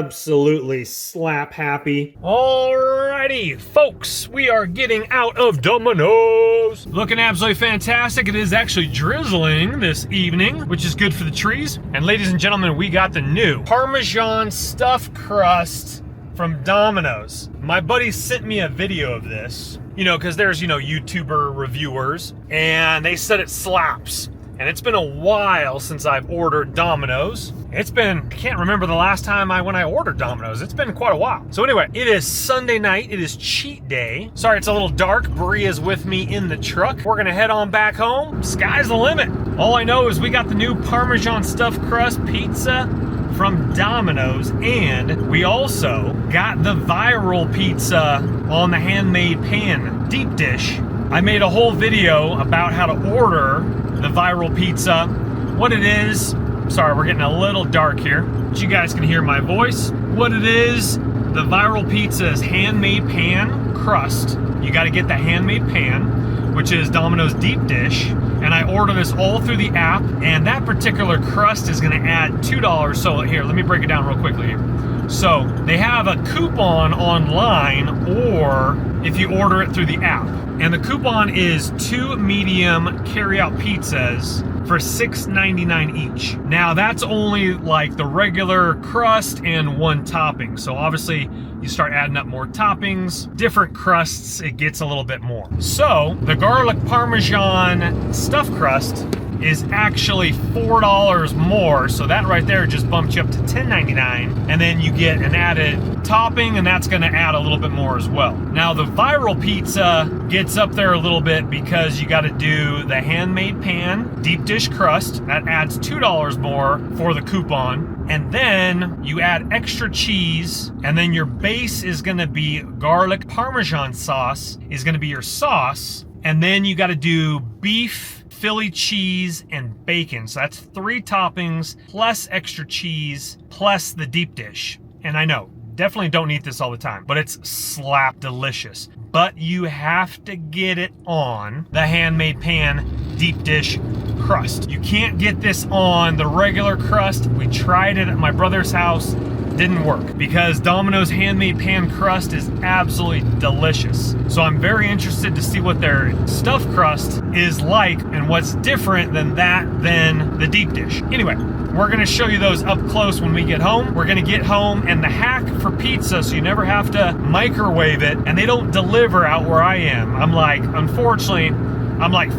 absolutely slap happy. Alrighty, folks, we are getting out of Domino's. Looking absolutely fantastic. It is actually drizzling this evening, which is good for the trees. And ladies and gentlemen, we got the new Parmesan stuffed crust from Domino's. My buddy sent me a video of this, because there's, YouTuber reviewers, and they said it slaps. And it's been a while since I've ordered Domino's. I can't remember the last time when I ordered Domino's. It's been quite a while. So anyway, it is Sunday night. It is cheat day. Sorry, it's a little dark. Bree is with me in the truck. We're gonna head on back home. Sky's the limit. All I know is we got the new Parmesan stuffed crust pizza from Domino's, and we also got the viral pizza on the handmade pan deep dish. I made a whole video about how to order the viral pizza, what it is. Sorry, we're getting a little dark here, but you guys can hear my voice. What it is, the viral pizza is handmade pan crust. You got to get the handmade pan, which is Domino's deep dish. And I order this all through the app, and that particular crust is going to add $2. So here, let me break it down real quickly here. So they have a coupon online, or if you order it through the app. And the coupon is 2 medium carry-out pizzas for $6.99 each. Now that's only like the regular crust and 1 topping. So obviously you start adding up more toppings, different crusts, it gets a little bit more. So the garlic Parmesan stuffed crust is actually $4 more. So that right there just bumps you up to $10.99. And then you get an added topping, and that's gonna add a little bit more as well. Now the viral pizza gets up there a little bit because you gotta do the handmade pan deep dish crust. That adds $2 more for the coupon. And then you add extra cheese, and then your base is gonna be garlic Parmesan sauce is gonna be your sauce. And then you gotta do beef, Philly cheese, and bacon. So that's 3 toppings plus extra cheese plus the deep dish. And I know, definitely don't eat this all the time, but it's slap delicious. But you have to get it on the handmade pan deep dish crust. You can't get this on the regular crust. We tried it at my brother's house. Didn't work because Domino's handmade pan crust is absolutely delicious. So I'm very interested to see what their stuffed crust is like and what's different than the deep dish. Anyway, we're gonna show you those up close when we get home. We're gonna get home, and the hack for pizza, so you never have to microwave it, and they don't deliver out where I am. Unfortunately, I'm like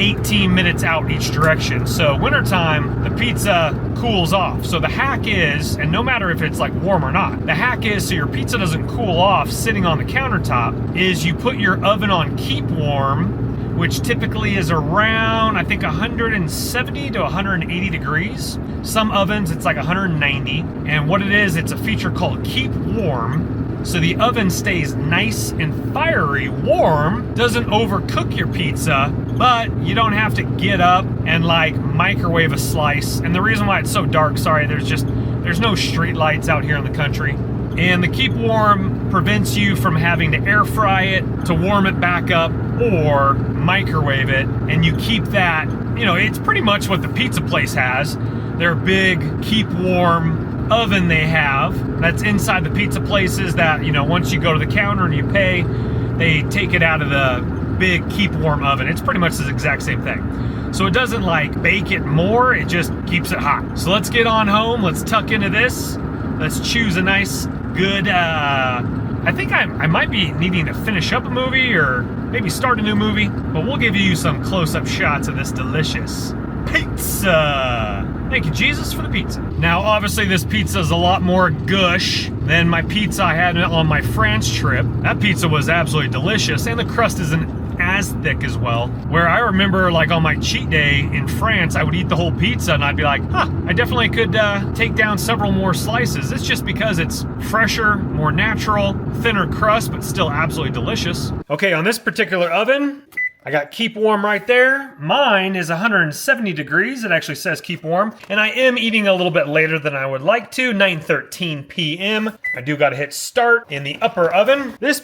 18 minutes out each direction. So wintertime, the pizza cools off. So the hack is, and no matter if it's like warm or not, the hack is so your pizza doesn't cool off sitting on the countertop, is you put your oven on keep warm, which typically is around, I think, 170 to 180 degrees. Some ovens, it's like 190. And what it is, it's a feature called keep warm. So the oven stays nice and fiery warm, doesn't overcook your pizza, but you don't have to get up and like microwave a slice. And the reason why it's so dark, sorry, there's no street lights out here in the country. And the keep warm prevents you from having to air fry it to warm it back up or microwave it. And you keep that, it's pretty much what the pizza place has. Their big keep warm oven they have that's inside the pizza places that, once you go to the counter and you pay, they take it out of the big keep warm oven. It's pretty much the exact same thing. So it doesn't like bake it more, it just keeps it hot. So let's get on home, let's tuck into this. Let's choose a nice, good, I think I might be needing to finish up a movie or maybe start a new movie, but we'll give you some close-up shots of this delicious pizza. Thank you, Jesus, for the pizza. Now, obviously, this pizza is a lot more gush than my pizza I had on my France trip. That pizza was absolutely delicious, and the crust isn't as thick as well. Where I remember, like on my cheat day in France, I would eat the whole pizza, and I'd be like, I definitely could take down several more slices. It's just because it's fresher, more natural, thinner crust, but still absolutely delicious. Okay, on this particular oven, I got keep warm right there. Mine is 170 degrees. It actually says keep warm. And I am eating a little bit later than I would like to, 9:13 p.m. I do got to hit start in the upper oven. This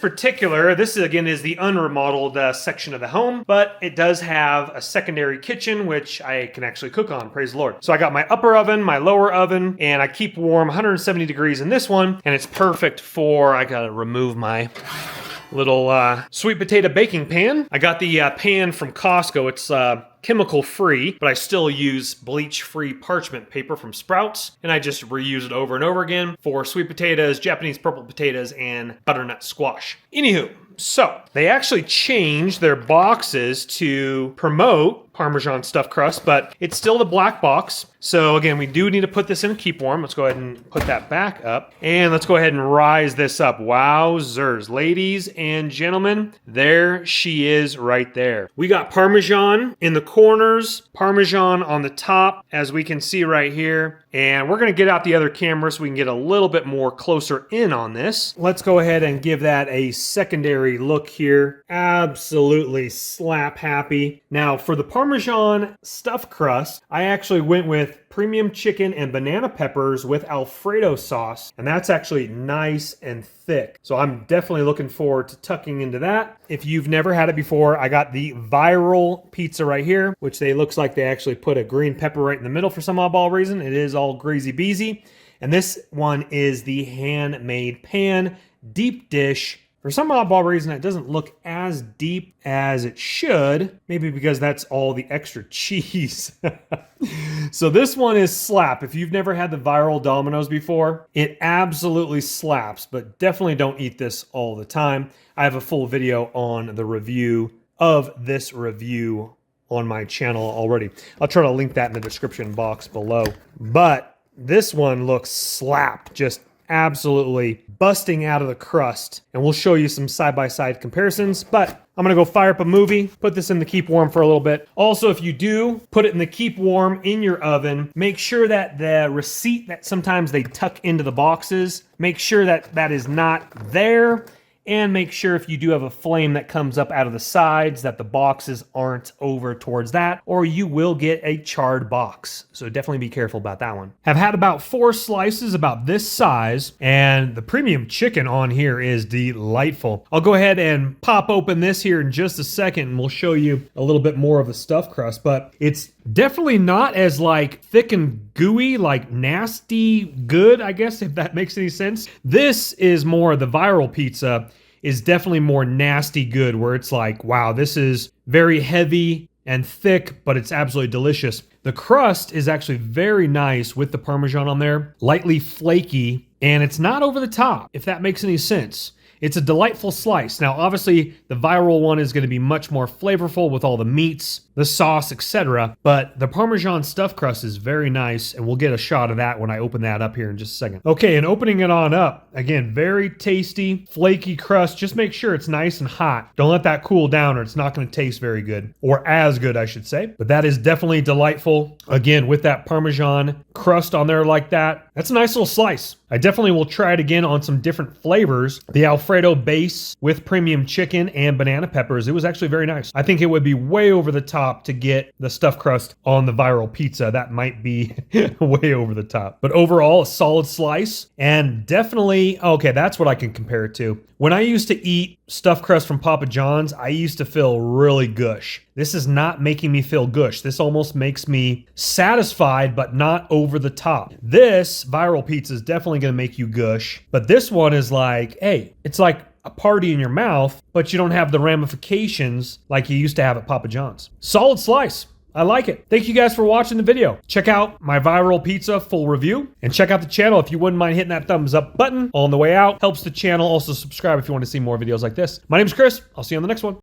again is the unremodeled section of the home, but it does have a secondary kitchen, which I can actually cook on, praise the Lord. So I got my upper oven, my lower oven, and I keep warm 170 degrees in this one, and it's perfect for, I gotta remove my little sweet potato baking pan. I got the pan from Costco. It's chemical free, but I still use bleach free parchment paper from Sprouts, and I just reuse it over and over again for sweet potatoes, Japanese purple potatoes, and butternut squash. Anywho, so they actually changed their boxes to promote Parmesan stuffed crust, but it's still the black box. So again, we do need to put this in keep warm. Let's go ahead and put that back up, and let's go ahead and rise this up. Wowzers, ladies and gentlemen, there she is right there. We got Parmesan in the corners, Parmesan on the top, as we can see right here. And we're gonna get out the other camera so we can get a little bit more closer in on this. Let's go ahead and give that a secondary look here. Absolutely slap happy. Now for the Parmesan stuffed crust, I actually went with premium chicken and banana peppers with Alfredo sauce, and that's actually nice and thick. So I'm definitely looking forward to tucking into that. If you've never had it before, I got the viral pizza right here, which looks like they actually put a green pepper right in the middle for some oddball reason. It is all greasy beezy. And this one is the handmade pan deep dish. For some oddball reason, it doesn't look as deep as it should. Maybe because that's all the extra cheese. So this one is slap. If you've never had the viral Domino's before, it absolutely slaps, but definitely don't eat this all the time. I have a full video on the review of this review on my channel already. I'll try to link that in the description box below. But this one looks slap, just absolutely busting out of the crust, and we'll show you some side-by-side comparisons, but I'm gonna go fire up a movie, put this in the keep warm for a little bit. Also, if you do put it in the keep warm in your oven, make sure that the receipt that sometimes they tuck into the boxes, make sure that that is not there. And make sure if you do have a flame that comes up out of the sides that the boxes aren't over towards that, or you will get a charred box. So definitely be careful about that one. Have had about 4 slices about this size, and the premium chicken on here is delightful. I'll go ahead and pop open this here in just a second, and we'll show you a little bit more of the stuffed crust, but it's definitely not as like thick and gooey, like nasty good, I guess, if that makes any sense. This is more, the viral pizza is definitely more nasty good, where it's like, wow, this is very heavy and thick, but it's absolutely delicious. The crust is actually very nice with the Parmesan on there, lightly flaky, and it's not over the top, if that makes any sense. It's a delightful slice. Now, obviously, the viral one is going to be much more flavorful with all the meats, the sauce, etc. But the Parmesan stuffed crust is very nice, and we'll get a shot of that when I open that up here in just a second. Okay, and opening it on up, again, very tasty, flaky crust. Just make sure it's nice and hot. Don't let that cool down or it's not going to taste very good, or as good, I should say. But that is definitely delightful. Again, with that Parmesan crust on there like that, that's a nice little slice. I definitely will try it again on some different flavors. The Alfredo base with premium chicken and banana peppers, it was actually very nice. I think it would be way over the top to get the stuffed crust on the viral pizza. That might be way over the top. But overall, a solid slice, and definitely, okay, that's what I can compare it to. When I used to eat stuffed crust from Papa John's, I used to feel really gush. This is not making me feel gush. This almost makes me satisfied, but not over the top. This viral pizza is definitely going to make you gush, but this one is like, hey, it's like a party in your mouth, but you don't have the ramifications like you used to have at Papa John's. Solid slice. I like it. Thank you guys for watching the video. Check out my viral pizza full review, and check out the channel if you wouldn't mind hitting that thumbs up button on the way out. Helps the channel. Also subscribe if you want to see more videos like this. My name's Chris. I'll see you on the next one.